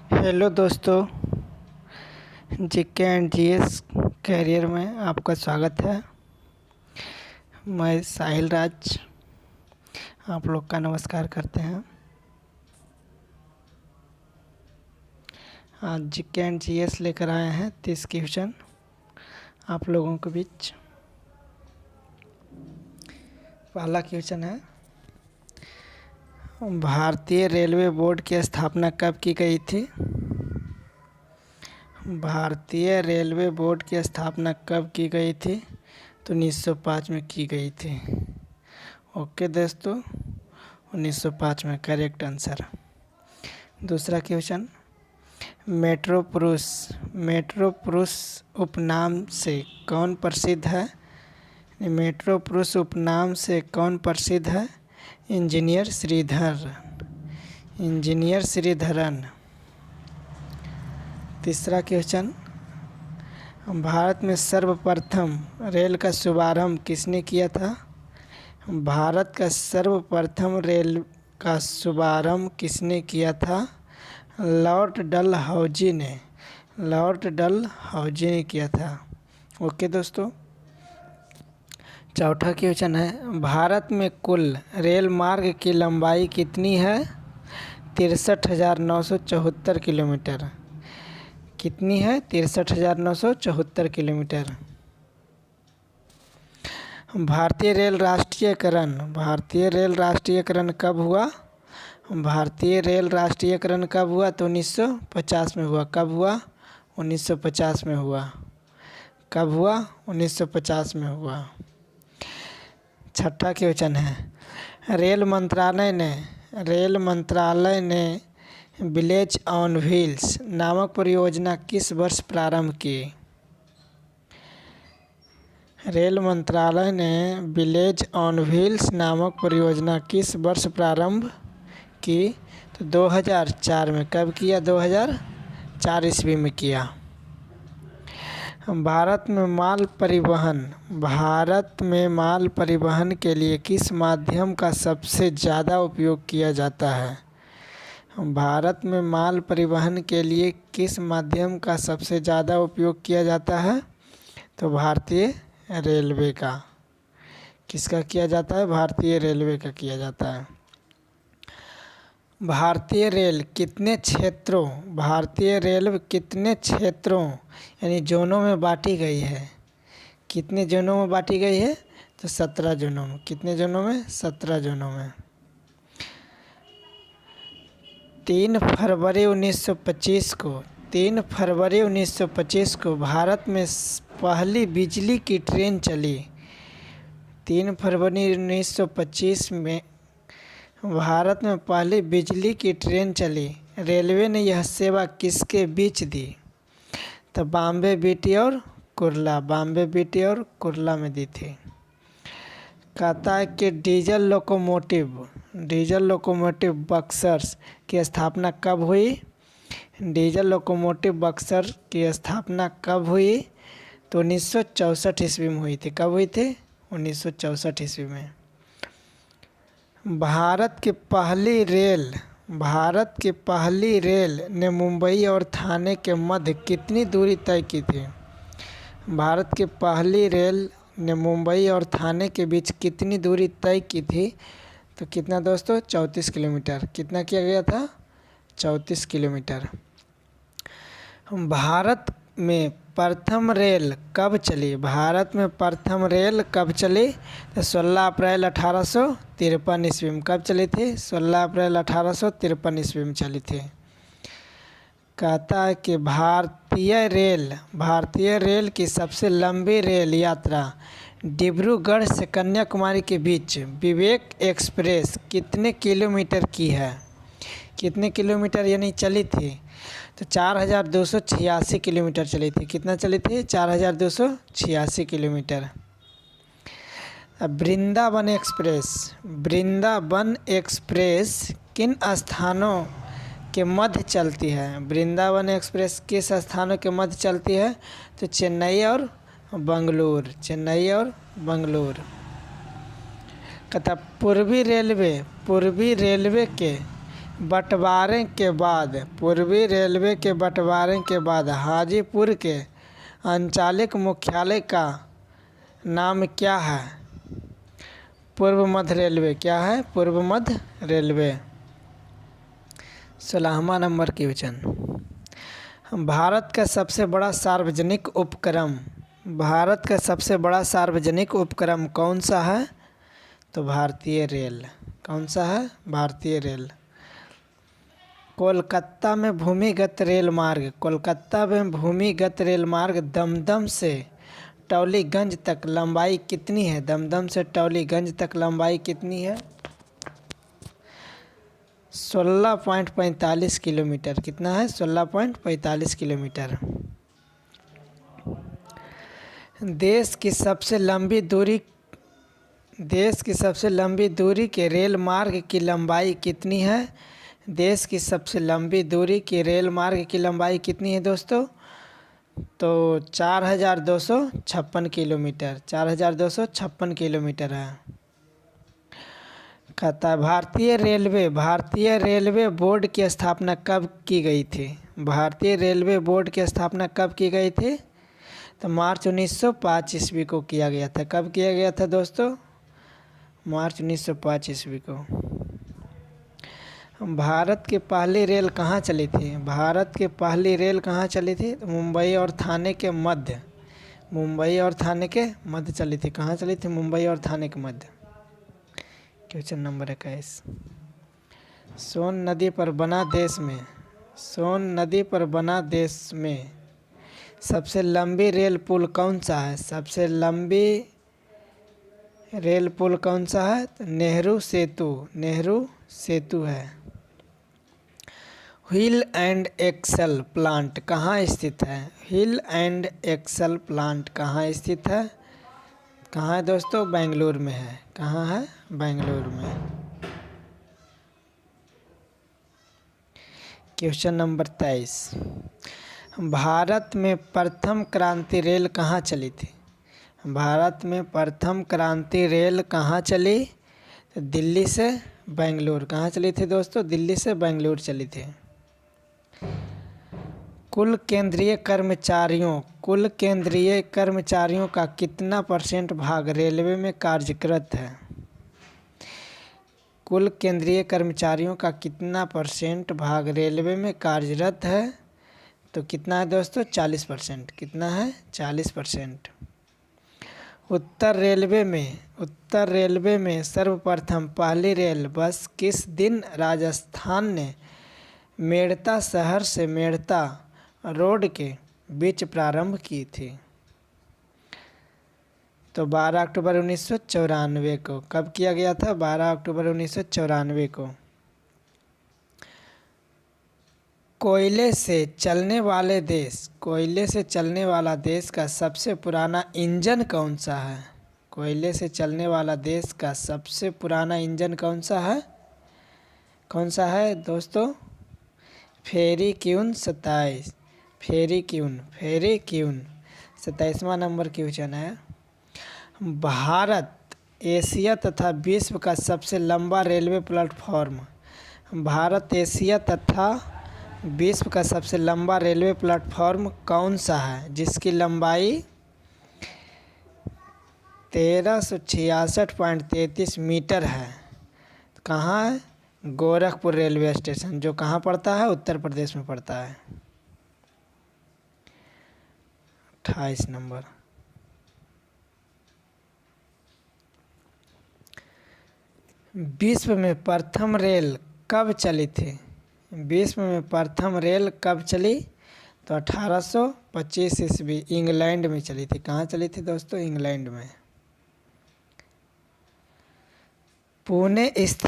Hello दोस्तों, GK and GS career में आपका स्वागत है। मैं साहिल राज आप लोग का नमस्कार करते हैं। आज जीके एंड जीएस लेकर आए हैं 30 क्वेश्चन आप लोगों के बीच। पहला क्वेश्चन है, भारतीय रेलवे बोर्ड की स्थापना कब की गई थी? भारतीय रेलवे बोर्ड की स्थापना कब की गई थी? तो 1905 में की गई थी। ओके दोस्तों, 1905 में करेक्ट आंसर। दूसरा क्वेश्चन, मेट्रो पुरुष उपनाम से कौन प्रसिद्ध है? मेट्रो पुरुष उपनाम से कौन प्रसिद्ध है? इंजीनियर श्रीधरन। तीसरा क्वेश्चन, भारत में सर्वप्रथम रेल का शुभारंभ किसने किया था? भारत का सर्वप्रथम रेल का शुभारंभ किसने किया था? लॉर्ड डलहौजी ने किया था। ओके दोस्तों, चौथा क्वेश्चन है, भारत में कुल रेल मार्ग की लंबाई कितनी है? 63,974 किलोमीटर। कितनी है? 63,974 किलोमीटर। भारतीय रेल राष्ट्रीयकरण कब हुआ? भारतीय रेल राष्ट्रीयकरण कब हुआ? तो 1950 में हुआ। कब हुआ? 1950 में हुआ। कब हुआ? 1950 में हुआ। छठा क्वेश्चन है, रेल मंत्रालय ने विलेज ऑन व्हील्स नामक परियोजना किस वर्ष प्रारंभ की? रेल मंत्रालय ने विलेज ऑन व्हील्स नामक परियोजना किस वर्ष प्रारंभ की? तो 2004 में। कब किया? 2004 ईस्वी में किया। भारत में माल परिवहन के लिए किस माध्यम का सबसे ज़्यादा उपयोग किया जाता है? भारत में माल परिवहन के लिए किस माध्यम का सबसे ज़्यादा उपयोग किया जाता है? तो भारतीय रेलवे का। किसका किया जाता है? भारतीय रेलवे का किया जाता है। भारतीय रेल कितने क्षेत्रों यानी जोनों में बांटी गई है? कितने जोनों में बांटी गई है? तो 17 जोनों में। कितने जोनों में? 17 जोनों में। 3 फरवरी 1925 को भारत में पहली बिजली की ट्रेन चली। 3 फरवरी 1925 में भारत में पहली बिजली की ट्रेन चली। रेलवे ने यह सेवा किसके बीच दी? तो बॉम्बे बीटी और कुर्ला में दी थी। कहता है कि डीजल लोकोमोटिव बक्सर्स की स्थापना कब हुई? डीजल लोकोमोटिव बक्सर की स्थापना कब हुई? तो 1964 ईस्वी में हुई थी। कब हुई थी? 1964 ईस्वी में। भारत की पहली रेल ने मुंबई और थाने के मध्य कितनी दूरी तय की थी? भारत की पहली रेल ने मुंबई और थाने के बीच कितनी दूरी तय की थी? तो कितना दोस्तों? 34 किलोमीटर। कितना किया गया था? 34 किलोमीटर। भारत में प्रथम रेल कब चली? तो 16 अप्रैल 1853 ईस्वी में। कब चली थी? 16 अप्रैल 1853 ईस्वी में चली थी। कहता है कि भारतीय रेल की सबसे लंबी रेल यात्रा डिब्रूगढ़ से कन्याकुमारी के बीच विवेक एक्सप्रेस कितने किलोमीटर की है? कितने किलोमीटर यानी चली थी? तो 4286 किलोमीटर चली थी। कितना चली थी? 4286 किलोमीटर। अब वृंदावन एक्सप्रेस किन स्थानों के मध्य चलती है? वृंदावन एक्सप्रेस किस स्थानों के मध्य चलती है? तो चेन्नई और बंगलुरु। कहता पूर्वी रेलवे के बंटवारे के बाद पूर्वी रेलवे के बंटवारे के बाद हाजीपुर के अंचलिक मुख्यालय का नाम क्या है? पूर्व मध्य रेलवे। क्या है? पूर्व मध्य रेलवे। 16वां नंबर क्वेश्चन, भारत का सबसे बड़ा सार्वजनिक उपक्रम, भारत का सबसे बड़ा सार्वजनिक उपक्रम कौन सा है? तो भारतीय रेल। कौन सा है? भारतीय रेल। कोलकाता में भूमिगत रेल मार्ग, कोलकाता में भूमिगत रेल मार्ग दमदम से टौलीगंज तक लंबाई कितनी है? दमदम से टौलीगंज तक लंबाई कितनी है? 16.45 किलोमीटर। कितना है? 16.45 किलोमीटर। देश की सबसे लंबी दूरी के रेल मार्ग की लंबाई कितनी है? देश की सबसे लंबी दूरी के रेल मार्ग की लंबाई कितनी है दोस्तों? तो 4256 किलोमीटर। 4256 किलोमीटर है। कहता है भारतीय रेलवे बोर्ड की स्थापना कब की गई थी? भारतीय रेलवे बोर्ड की स्थापना कब की गई थी? तो मार्च 1905 ईस्वी को किया गया था। कब किया गया था दोस्तों? मार्च 1905 ईस्वी को। भारत की पहली रेल कहाँ चली थी? भारत की पहली रेल कहाँ चली थी? तो मुंबई और थाने के मध्य। मुंबई और थाने के मध्य चली थी। कहाँ चली थी? मुंबई और थाने के मध्य। क्वेश्चन नंबर 21, सोन नदी पर बना देश में सबसे लंबी रेल पुल कौन सा है? सबसे लंबी रेल पुल कौन सा है? तो नेहरू सेतु है। व्हील एंड एक्सल प्लांट कहाँ स्थित है? व्हील एंड एक्सल प्लांट कहाँ स्थित है? कहाँ है दोस्तों? बेंगलुरु में है। कहाँ है? बेंगलुरु में। क्वेश्चन नंबर 23, भारत में प्रथम क्रांति रेल कहाँ चली थी? भारत में प्रथम क्रांति रेल कहाँ चली? तो दिल्ली से बेंगलुरु। कहाँ चली थी दोस्तों? दिल्ली से बेंगलुरु चली थी। कुल केंद्रीय कर्मचारियों का कितना % भाग रेलवे में कार्यरत है? कुल केंद्रीय कर्मचारियों का कितना % भाग रेलवे में कार्यरत है? तो कितना है दोस्तों? 40%। कितना है? 40%। उत्तर रेलवे में सर्वप्रथम पहली रेल बस किस दिन राजस्थान ने मेड़ता शहर से मेड़ता रोड के बीच प्रारंभ की थी? तो 12 अक्टूबर 1994 को। कब किया गया था? 12 अक्टूबर 1994 को। कोयले से चलने वाला देश का सबसे पुराना इंजन कौन सा है? कोयले से चलने वाला देश का सबसे पुराना इंजन कौन सा है? कौन सा है दोस्तों? फेरिक्यून 27। फेरिक्यून 27वां नंबर क्वेश्चन है, भारत एशिया तथा विश्व का सबसे लंबा रेलवे प्लेटफॉर्म। भारत एशिया तथा विश्व का सबसे लंबा रेलवे प्लेटफॉर्म कौन सा है? जिसकी लंबाई 1366.33 मीटर है। कहाँ है? गोरखपुर रेलवे स्टेशन, जो कहाँ पड़ता है? उत्तर प्रदेश में पड़ता है। 28 नंबर, विश्व में प्रथम रेल कब चली थी? विश्व में प्रथम रेल कब चली? तो 1825 ईस्वी इंग्लैंड में चली थी। कहाँ चली थी दोस्तों? इंग्लैंड में। पुणे